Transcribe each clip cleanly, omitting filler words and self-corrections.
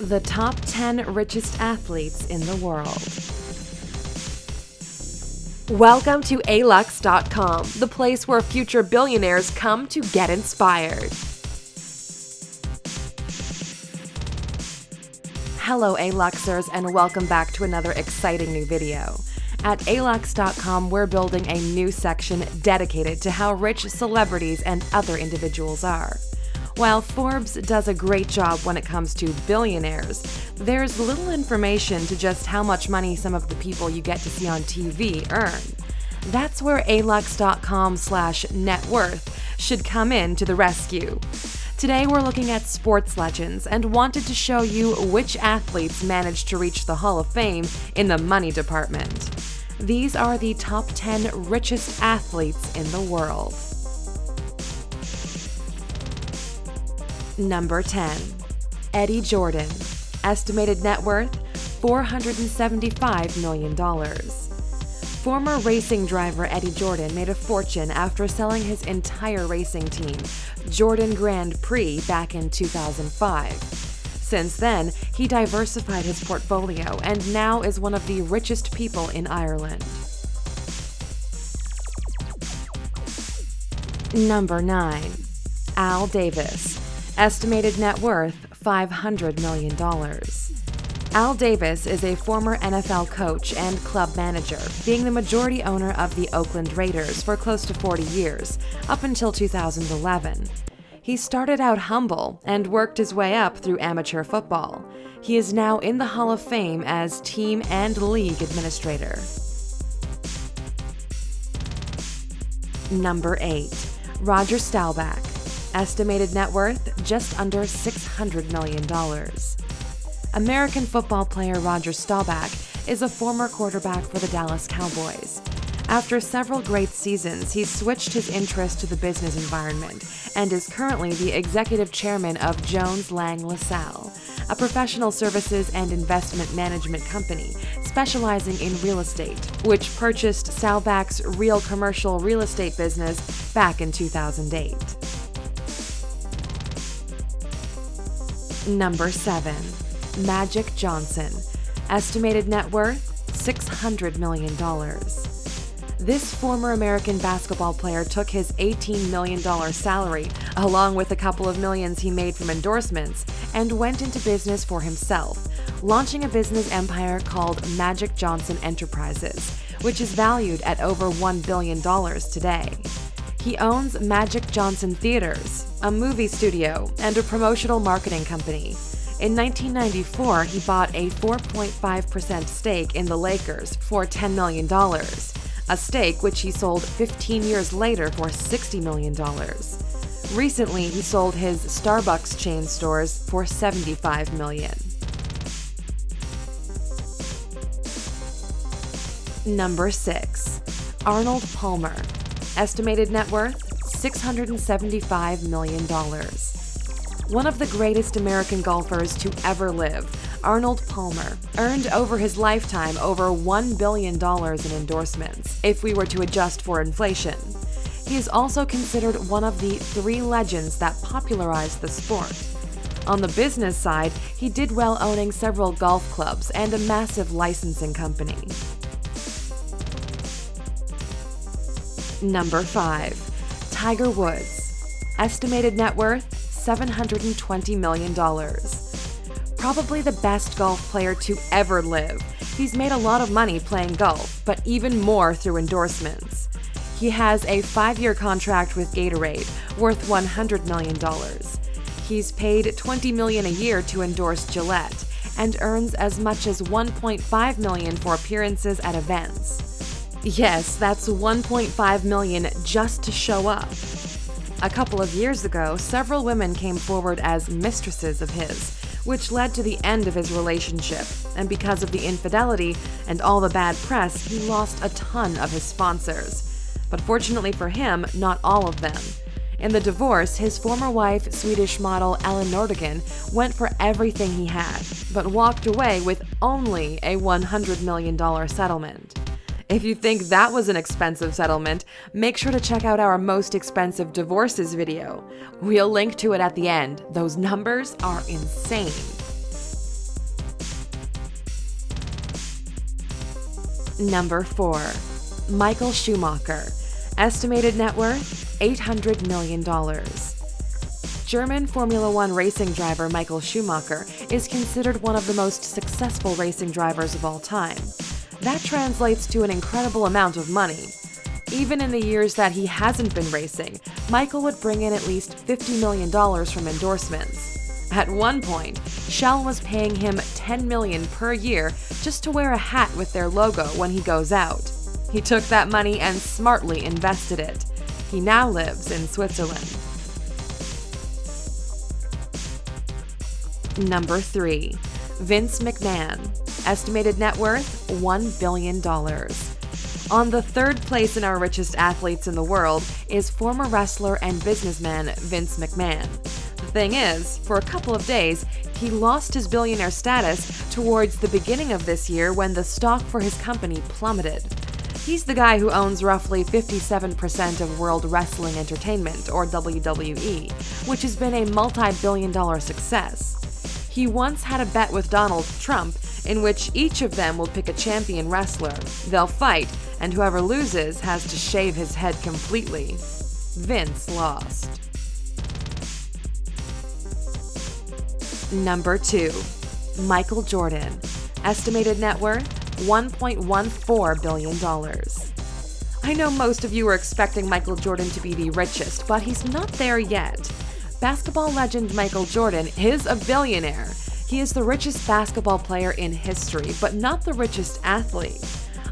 The top 10 richest athletes in the world. Welcome to Alux.com, the place where future billionaires come to get inspired. Hello Aluxers, and welcome back to another exciting new video. At Alux.com, we're building a new section dedicated to how rich celebrities and other individuals are. While Forbes does a great job when it comes to billionaires, there's little information to just how much money some of the people you get to see on TV earn. That's where Alux.com/net worth should come in to the rescue. Today we're looking at sports legends and wanted to show you which athletes managed to reach the Hall of Fame in the money department. These are the top 10 richest athletes in the world. Number 10. Eddie Jordan. Estimated net worth, $475 million. Former racing driver Eddie Jordan made a fortune after selling his entire racing team, Jordan Grand Prix, back in 2005. Since then, he diversified his portfolio and now is one of the richest people in Ireland. Number 9. Al Davis. Estimated net worth, $500 million. Al Davis is a former NFL coach and club manager, being the majority owner of the Oakland Raiders for close to 40 years, up until 2011. He started out humble and worked his way up through amateur football. He is now in the Hall of Fame as team and league administrator. Number 8. Roger Staubach. Estimated net worth, just under $600 million. American football player Roger Staubach is a former quarterback for the Dallas Cowboys. After several great seasons, he switched his interest to the business environment and is currently the executive chairman of Jones Lang LaSalle, a professional services and investment management company specializing in real estate, which purchased Staubach's Real Commercial Real Estate business back in 2008. Number 7. Magic Johnson. Estimated net worth, $600 million. This former American basketball player took his $18 million salary, along with a couple of millions he made from endorsements, and went into business for himself, launching a business empire called Magic Johnson Enterprises, which is valued at over $1 billion today. He owns Magic Johnson Theaters, a movie studio, and a promotional marketing company. In 1994, he bought a 4.5% stake in the Lakers for $10 million, a stake which he sold 15 years later for $60 million. Recently, he sold his Starbucks chain stores for $75 million. Number 6. Arnold Palmer. Estimated net worth, $675 million. One of the greatest American golfers to ever live, Arnold Palmer earned over his lifetime over $1 billion in endorsements, if we were to adjust for inflation. He is also considered one of the 3 legends that popularized the sport. On the business side, he did well owning several golf clubs and a massive licensing company. Number 5. Tiger Woods. Estimated net worth, $720 million. Probably the best golf player to ever live. He's made a lot of money playing golf, but even more through endorsements. He has a 5-year contract with Gatorade, worth $100 million. He's paid $20 million a year to endorse Gillette, and earns as much as $1.5 million for appearances at events. Yes, that's $1.5 million just to show up. A couple of years ago, several women came forward as mistresses of his, which led to the end of his relationship, and because of the infidelity and all the bad press, he lost a ton of his sponsors. But fortunately for him, not all of them. In the divorce, his former wife, Swedish model Ellen Nordegren, went for everything he had, but walked away with only a $100 million settlement. If you think that was an expensive settlement, make sure to check out our most expensive divorces video. We'll link to it at the end. Those numbers are insane. Number 4. Michael Schumacher. Estimated net worth $800 million. German Formula One racing driver Michael Schumacher is considered one of the most successful racing drivers of all time. That translates to an incredible amount of money. Even in the years that he hasn't been racing, Michael would bring in at least $50 million from endorsements. At one point, Shell was paying him $10 million per year just to wear a hat with their logo when he goes out. He took that money and smartly invested it. He now lives in Switzerland. Number 3. Vince McMahon. Estimated net worth $1 billion. On the third place in our richest athletes in the world is former wrestler and businessman Vince McMahon. The thing is, for a couple of days, he lost his billionaire status towards the beginning of this year when the stock for his company plummeted. He's the guy who owns roughly 57% of World Wrestling Entertainment, or WWE, which has been a multi-billion-dollar success. He once had a bet with Donald Trump in which each of them will pick a champion wrestler. They'll fight, and whoever loses has to shave his head completely. Vince lost. Number 2. Michael Jordan. Estimated net worth $1.14 billion. I know most of you are expecting Michael Jordan to be the richest, but he's not there yet. Basketball legend Michael Jordan is a billionaire. He is the richest basketball player in history, but not the richest athlete.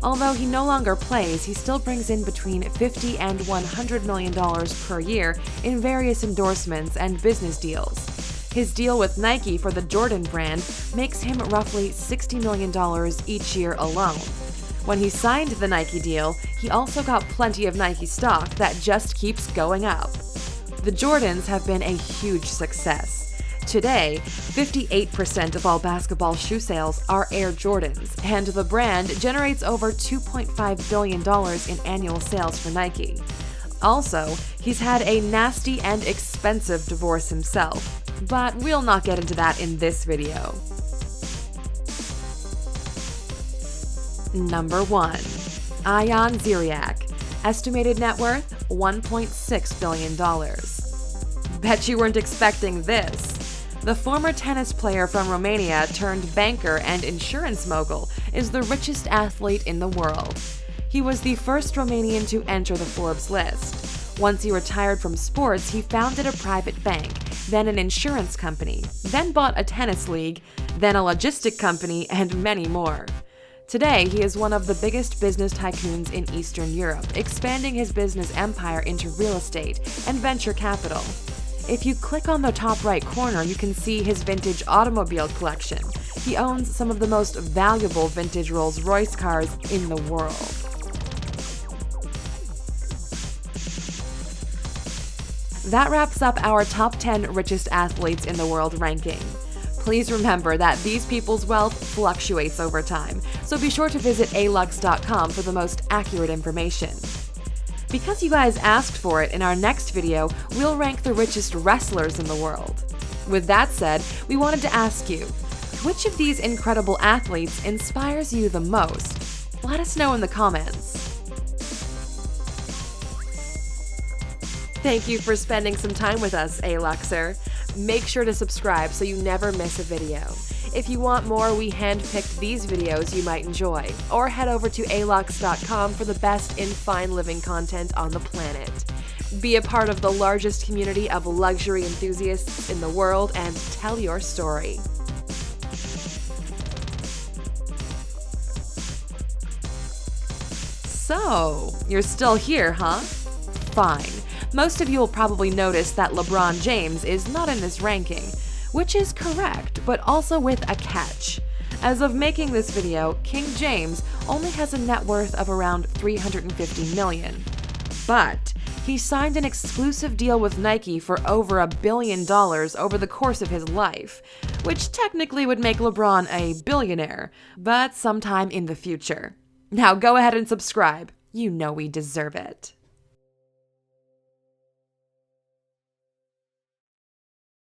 Although he no longer plays, he still brings in between $50 and $100 million per year in various endorsements and business deals. His deal with Nike for the Jordan brand makes him roughly $60 million each year alone. When he signed the Nike deal, he also got plenty of Nike stock that just keeps going up. The Jordans have been a huge success. Today, 58% of all basketball shoe sales are Air Jordans, and the brand generates over $2.5 billion in annual sales for Nike. Also, he's had a nasty and expensive divorce himself, but we'll not get into that in this video. Number 1. Ion Tiriac. Estimated net worth $1.6 billion. Bet you weren't expecting this. The former tennis player from Romania turned banker and insurance mogul is the richest athlete in the world. He was the first Romanian to enter the Forbes list. Once he retired from sports, he founded a private bank, then an insurance company, then bought a tennis league, then a logistic company, and many more. Today, he is one of the biggest business tycoons in Eastern Europe, expanding his business empire into real estate and venture capital. If you click on the top right corner, you can see his vintage automobile collection. He owns some of the most valuable vintage Rolls-Royce cars in the world. That wraps up our top 10 richest athletes in the world ranking. Please remember that these people's wealth fluctuates over time, so be sure to visit Alux.com for the most accurate information. Because you guys asked for it, in our next video, we'll rank the richest wrestlers in the world. With that said, we wanted to ask you, which of these incredible athletes inspires you the most? Let us know in the comments. Thank you for spending some time with us, Aluxer. Make sure to subscribe so you never miss a video. If you want more, we handpicked these videos you might enjoy, or head over to Alux.com for the best in fine living content on the planet. Be a part of the largest community of luxury enthusiasts in the world and tell your story. So, you're still here, huh? Fine. Most of you will probably notice that LeBron James is not in this ranking, which is correct, but also with a catch. As of making this video, King James only has a net worth of around $350 million. But he signed an exclusive deal with Nike for over $1 billion over the course of his life, which technically would make LeBron a billionaire, but sometime in the future. Now go ahead and subscribe. You know we deserve it.